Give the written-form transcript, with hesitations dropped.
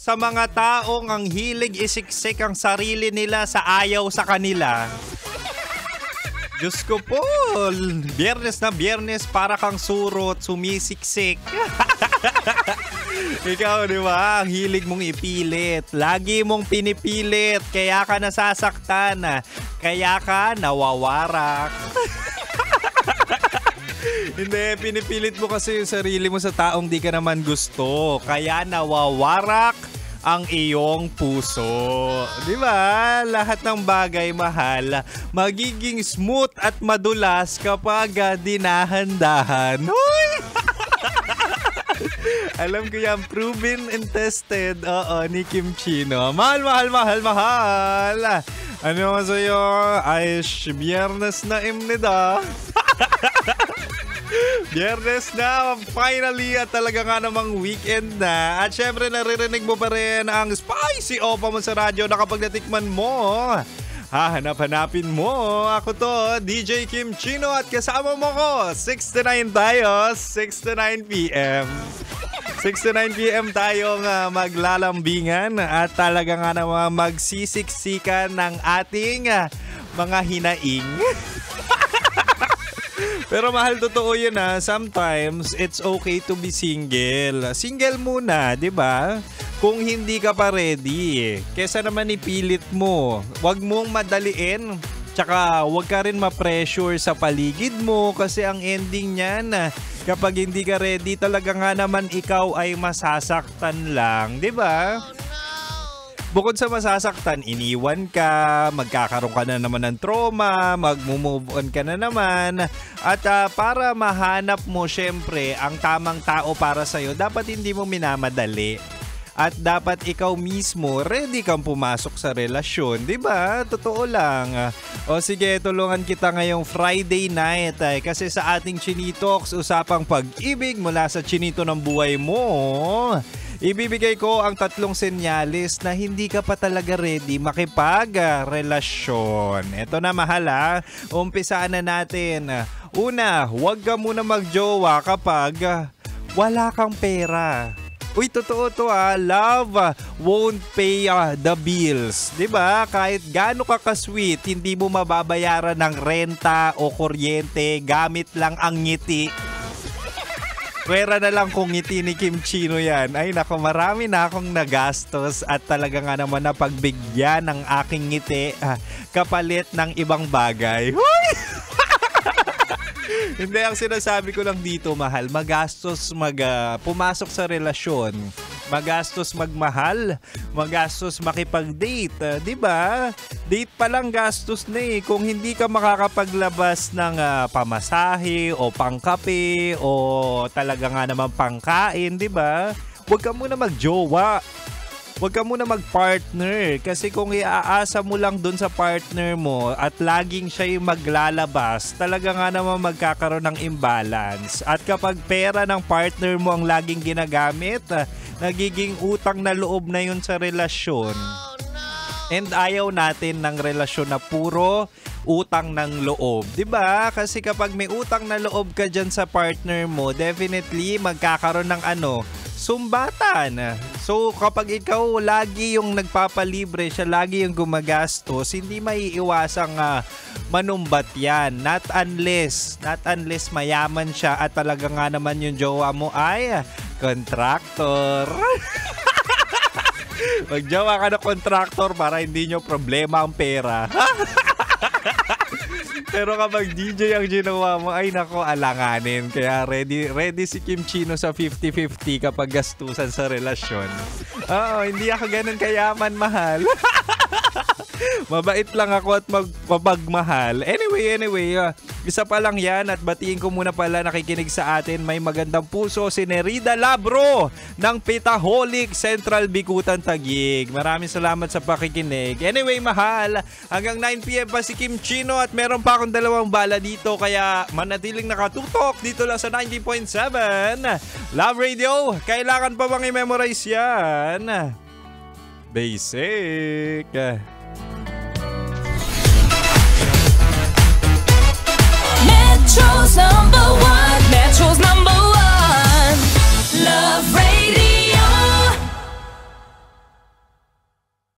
sa mga taong ang hilig isiksik ang sarili nila sa ayaw sa kanila. Diyos ko po, biyernes na biyernes para kang surot, sumisiksik. Ikaw, di ba? Ang hilig mong ipilit. Lagi mong pinipilit. Kaya ka nasasaktan. Kaya ka nawawarak. Hindi, pinipilit mo kasi yung sarili mo sa taong di ka naman gusto. Kaya nawawarak ang iyong puso. Di ba? Lahat ng bagay, mahal, magiging smooth at madulas kapag dinahan-dahan. Hoy! Alam ko yan, proven and tested. Oo, ni Kim Chino. Mahal, mahal, mahal, mahal. Ano nga sa'yo? Ay, biyernes na imnida. Biyernes na, finally, at talaga nga namang weekend na. At syempre, naririnig mo pa rin ang spicy opa mo sa radyo na kapag natikman mo, hahanap-hanapin mo. Ako to, DJ Kim Chino, at kasama mo ko, 6 to 9 tayo, 6 to 9 p.m. 6 to 9 p.m. tayong maglalambingan at talaga nga naman magsisiksikan ng ating mga hinaing. Pero mahal, totoo yun ha. Sometimes, it's okay to be single. Single muna, di ba? Kung hindi ka pa ready. Kesa naman ipilit mo. Huwag mong madaliin. Tsaka huwag ka rin ma-pressure sa paligid mo. Kasi ang ending niyan, kapag hindi ka ready, talaga nga naman ikaw ay masasaktan lang. Di ba? Bukod sa masasaktan, iniwan ka, magkakaroon ka na naman ng trauma, mag-move on ka na naman. At para mahanap mo syempre ang tamang tao para sa'yo, dapat hindi mo minamadali. At dapat ikaw mismo ready kang pumasok sa relasyon, di ba? Totoo lang. O sige, tulungan kita ngayong Friday night kasi sa ating Chinitox, usapang pag-ibig mula sa chinito ng buhay mo. Ibibigay ko ang 3 senyales na hindi ka pa talaga ready makipag-relasyon. Ito na, mahal ha. Umpisaan na natin. Una, huwag ka muna magjowa kapag wala kang pera. Uy, totoo to ha. Love won't pay the bills. Diba? Kahit gaano ka ka-sweet, hindi mo mababayaran ng renta o kuryente gamit lang ang ngiti. Pwera na lang kung ngiti ni Kim Chino yan. Ay nako, marami na akong nagastos at talaga nga naman napagbigyan ng aking ngiti kapalit ng ibang bagay. Huy! Hindi, ang sinasabi ko lang dito, mahal, magastos pumasok sa relasyon. Magastos magmahal, magastos makipag-date, 'di ba? Date pa lang gastos na eh. Kung hindi ka makakapaglabas ng pamasahe o pangkape o talaga nga naman pangkain, 'di ba? Huwag ka muna magjowa. Huwag ka muna mag-partner kasi kung iaasa mo lang dun sa partner mo at laging siya yung maglalabas, talaga nga naman magkakaroon ng imbalance. At kapag pera ng partner mo ang laging ginagamit, nagiging utang na loob na yun sa relasyon. And ayaw natin ng relasyon na puro utang ng loob. 'Di ba? Kasi kapag may utang na loob ka dyan sa partner mo, definitely magkakaroon ng sumbatan. So kapag ikaw lagi yung nagpapalibre, siya lagi yung gumagastos, hindi maiiwasang manumbat yan. Not unless mayaman siya at talaga nga naman yung jowa mo ay contractor. Magjowa ka na contractor para hindi nyo problema ang pera. Pero kapag DJ ang ginawa mo, ay nako, alanganin. Kaya ready si Kim Chino sa 50-50 kapag gastusan sa relasyon. Oo, hindi ako ganun kayaman, mahal. Mabait lang ako at magpapagmahal. Anyway, isa pa lang yan at batiin ko muna pala nakikinig sa atin. May magandang puso si Nerida Labro ng Pitaholic Central Bikutan Taguig. Maraming salamat sa pakikinig. Anyway, mahal, hanggang 9 p.m. pa si Kim Chino at meron pa akong 2 bala dito kaya manatiling nakatutok dito lang sa 90.7 Love Radio. Kailangan pa bang i-memorize yan? Basic. Metro's number one. Metro's number one. Love Radio.